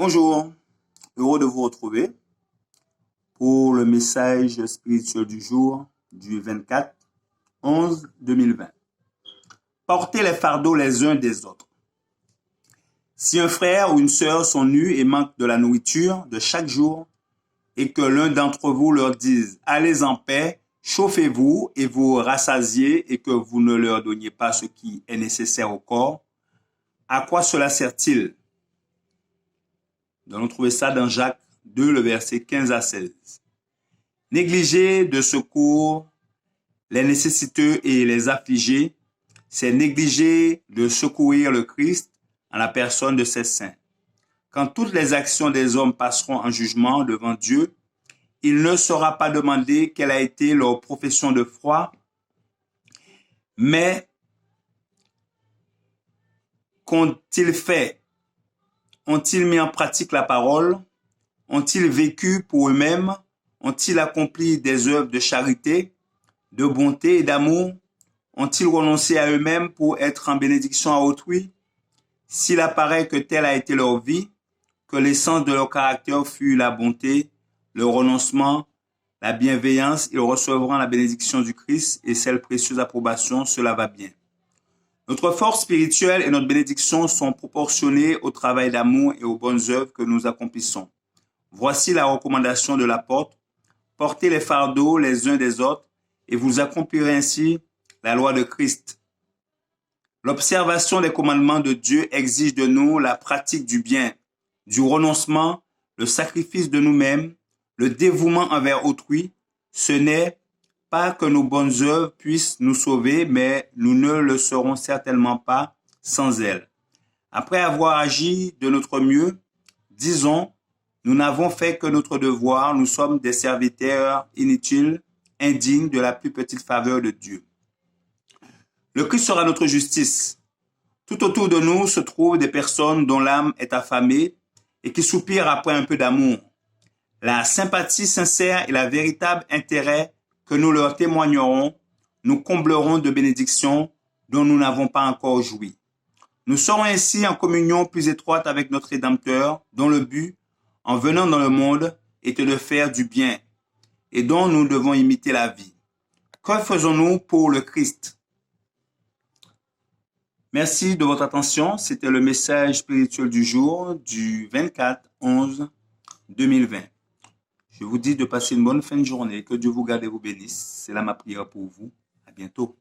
Bonjour, heureux de vous retrouver pour le message spirituel du jour du 24/11/2020. Portez les fardeaux les uns des autres. Si un frère ou une sœur sont nus et manquent de la nourriture de chaque jour, et que l'un d'entre vous leur dise « Allez en paix, chauffez-vous et vous rassasiez » et que vous ne leur donniez pas ce qui est nécessaire au corps, à quoi cela sert-il? Donc, on trouve ça dans Jacques 2, le verset 15 à 16. Négliger de secours les nécessiteux et les affligés, c'est négliger de secourir le Christ en la personne de ses saints. Quand toutes les actions des hommes passeront en jugement devant Dieu, il ne sera pas demandé quelle a été leur profession de foi, mais qu'ont-ils fait? Ont-ils mis en pratique la parole? Ont-ils vécu pour eux-mêmes? Ont-ils accompli des œuvres de charité, de bonté et d'amour? Ont-ils renoncé à eux-mêmes pour être en bénédiction à autrui? S'il apparaît que telle a été leur vie, que l'essence de leur caractère fut la bonté, le renoncement, la bienveillance, ils recevront la bénédiction du Christ et cette précieuse approbation, cela va bien. Notre force spirituelle et notre bénédiction sont proportionnées au travail d'amour et aux bonnes œuvres que nous accomplissons. Voici la recommandation de l'apôtre. Portez les fardeaux les uns des autres et vous accomplirez ainsi la loi de Christ. L'observation des commandements de Dieu exige de nous la pratique du bien, du renoncement, le sacrifice de nous-mêmes, le dévouement envers autrui. Ce n'est pas que nos bonnes œuvres puissent nous sauver, mais nous ne le serons certainement pas sans elles. Après avoir agi de notre mieux, disons, nous n'avons fait que notre devoir, nous sommes des serviteurs inutiles, indignes de la plus petite faveur de Dieu. Le Christ sera notre justice. Tout autour de nous se trouvent des personnes dont l'âme est affamée et qui soupirent après un peu d'amour. La sympathie sincère et la véritable intérêt que nous leur témoignerons nous combleront de bénédictions dont nous n'avons pas encore joui. Nous serons ainsi en communion plus étroite avec notre Rédempteur, dont le but, en venant dans le monde, était de faire du bien et dont nous devons imiter la vie. Que faisons-nous pour le Christ? Merci de votre attention. C'était le message spirituel du jour du 24/11/2020. Je vous dis de passer une bonne fin de journée. Que Dieu vous garde et vous bénisse. C'est là ma prière pour vous. À bientôt.